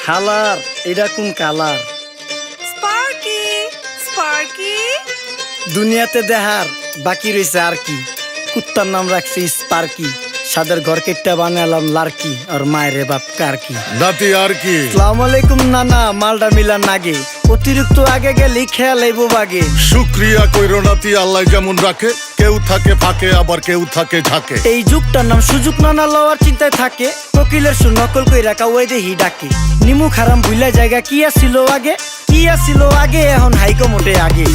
হালার এটা কোন কালার? স্পার্কি স্পার্কি দুনিয়াতে দেহার বাকি রয়েছে আর কি। কুত্তার নাম রাখছি স্পার্কি, সাদের ঘর কেটটা বানালাম লার্কি, আর মায়ের বাপ কারকি। নাতি আর কি? আসসালামু আলাইকুম নানা, মালডা মিলান নাগে, অতিরিক্ত আগে গেলে খেয়াল আইব বাগে। শুক্রিয়া কইরো নাতি, আল্লাহ যেমন রাখে, কেউ থাকে ফাঁকে আবার কেউ থাকে ঝাঁকে। এই যুগটার নাম সুযোগ নানা লওয়ার চিন্তায় থাকে, কোকিলের সুর নকল কই রাখা ওই দেহি ডাকে। নিমু খারাম ভুলা জায়গা কি আসিল আগে, কি আসিল আগে, এখন হাইকো মোটে আগে।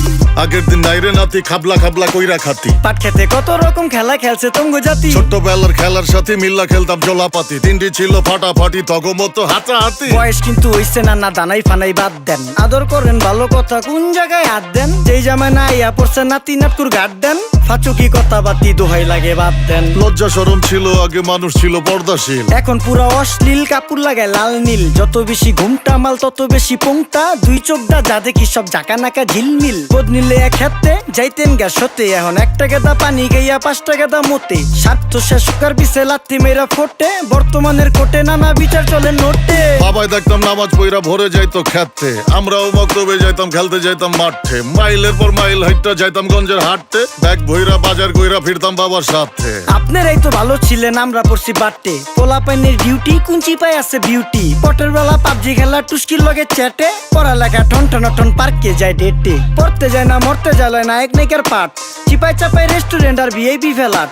আগের দিন নাইরে নাতি খাবলা খাবলা কইরা খাতি, পাট খেতে কত রকম খেলা খেলছে তঙ্গ জাতি। ছোট্টবেলার খেলার সাথে মিল্লা খেলতাম জলাপাতি, তিনটি ছিল ফাটাফাটি তগমতো হাতাহাতি। বয়স কিন্তু হইছে না, না দানাই ফানাই বাদ দেন, আদর করেন ভালো কথা কোন জায়গায় হাত দেন। যেই জামায় না ইয়া পড়ছে নাতি নাটকুর গাট দেন, ফাচুকি কথা বাতি দোহাই লাগে বাদ দেন। লজ্জা শরম ছিল আগে, মানুষ ছিল পর্দাশীল, এখন পুরা অশ্লীল কাপড় লাগায় লাল নীল। যত বেশি ঘুমটা মাল তত বেশি পোংটা, দুই চোখটা যা দেখি সব জাকা নাকা ঝিলমিল। বোধ নিলে এক হাতে যাইতেন গ্যাস হতে, এখন একটা গেদা পানি গাইয়া 5টা গেদা মতে। স্বার্থ শেষ কার পিছে লাথি মেয়েরা ফোটে, বর্তমানের কোটে নানা বিচার চলে নোটে। বাবাই দেখতাম নামাজ পইরা ভরে যাইতো খেতে, আমরাও মক্তবে যাইতাম খেলতে যাইতাম মাঠে। মাইলের পর মাইল হাইটটা যাইতাম গঞ্জের হাটতে, ব্যাগ ভইরা বাজার কইরা ফিরতাম বাবার সাথে। আপনারাই তো ভালো ছিলেন, আমরা পড়ছি বাটে। পোলা পাইনের ডিউটি কুঞ্চি পাই আছে বিউটি, পটের বেলা পাবজি খেলা টুস্কির লগে চ্যাটে। পড়ালেখা ঠন ঠন ঠন পার্কে যায় ডেটে, পড়তে যায় না মরতে যায় নায়ক নায়িকার পাট। চিপাই চাপাই রেস্টুরেন্ট আর ভিআইপি ফেলাট,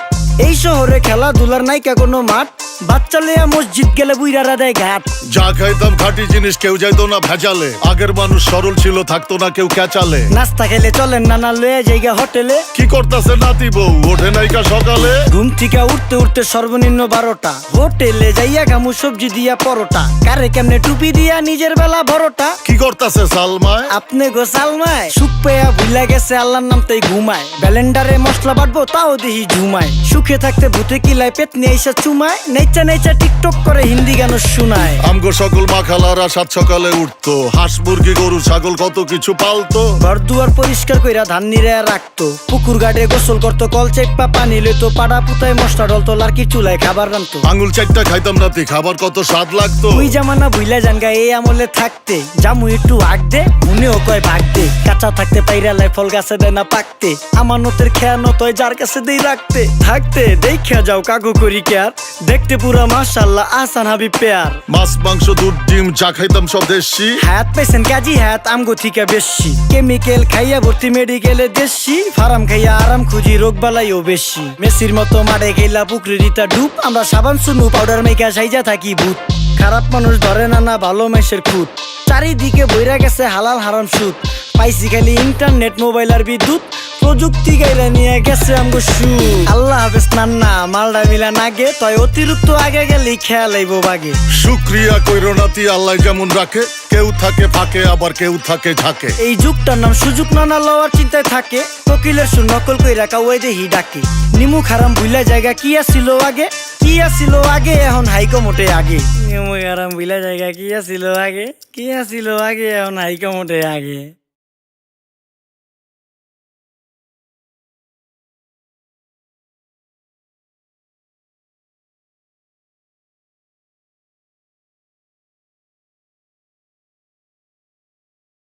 এই শহরে খেলাধুলার নাইকা কোনো মাঠ। বাচ্চা লেয়া মসজিদ গেলে বুইরারা দেয় ঘাট। যা খাইতাম খাঁটি জিনিস, কেউ যাইতো না ভেজালে। আগের মানুষ সরল ছিল, থাকতো না কেউ ক্যাচালে। নাস্তা খেলে চলেন নানা লয়ে জায়গা হোটেলে। কি করতাছে নাতি বউ, ওঠে নাইকা সকালে। ঘুম থেকে উঠতে উঠতে সর্বনিম্ন 12টা, হোটেলে যাইয়া গামু সবজি দিয়া পরোটা। কারে কেমনে টুপি দিয়া নিজের বেলা বড়টা। কি করতাছে সালমায়? আপনি গোসালমায় সুখ পেয়া ভুলা গেছে আল্লাহর নাম তাই ঘুমায়। ব্যালেন্ডারে মশলা বাটবো তাও দেহি ঝুমায়। সুখে থাকতে ভূতে কিলায় পেট নিয়ে এসে চুমায়। নেচা নেচা টিকটক করে হিন্দি গান শোনায়। আমগো সকল মাখালারা 7 সকালে উঠতো, হাঁস মুরগি গরু ছাগল কত কিছু পালতো। ঘর দুয়ার পরিষ্কার কইরা ধান নিরে রাখতো, পুকুর গাড়ে গোসল করতো, কল চেপা পানি লইতো। পাড়া পুতায় মশলা ডলতো, লার্কি চুলায় খাবার রান্তো। আঙুল চারটা খাইতাম নাতি, খাবার কত স্বাদ লাগতো। ওই জামানা ভুইলা জানগা এই আমলে থাকতে, জামু একটু আগ দে মনেও কয় ভাগ দে। কাঁচা থাকতে পাইরালায় ফল গাছে দেয় না পাকতে, আমানতের খেয়ানত হয় যার কাছে দেই রাখতে। থাকতে দেখা যাও কাগু করি কেয়ার, দেখতে পুরা মাশাআল্লাহ আহসান হাবিব পেয়ার। মাছ মাংস দুধ ডিম চা খাইতাম সব দেশি, হাত পাইছেন কাজী হাত আমগো থিকা বেশি। কেমিক্যাল খাইয়া ভর্তি মেডিকেলে দেশি, ফার্ম খাইয়া আরাম খুঁজি রোগ বালাইও বেশি। মেসির মতো মারে গেলা পুকুরে রিতা ডুব, আমরা সাবান সুনু পাউডার মেকা সাইজা থাকি ভূত। খারাপ মানুষ ধরে না না ভালো মেসের খুঁত, চারিদিকে বইরা গেছে হালাল হারাম সুদ। পাইছি খালি ইন্টারনেট মোবাইল আর বিদ্যুৎ, প্রযুক্তি গাইলা নিয়ে গেছে আমগো সু। আল্লাহ হাফেজ নান্না, মালডা মিলা নাগে, তয় অতিরিক্ত আগে গেলে খেয়াল আইব বাগে। শুক্রিয়া কইরো নাতি, আল্লাহ যেমন রাখে, কেউ থাকে ফাঁকে আবার কেউ থাকে ঝাঁকে। এই যুগটার নাম সুযোগ নানা লওয়ার চিন্তায় থাকে, কোকিলের সুর নকল কই রাখা ওই দেহি ডাকে। নিমু খারাম ভুলা জায়গা কি আসিল আগে, কি আসিল আগে, এখন হাইকো মোটে আগে। নিমু খারাম ভুলা জায়গা কি আসিল আগে, কি আসিল আগে, এখন হাইকো মোটে আগে।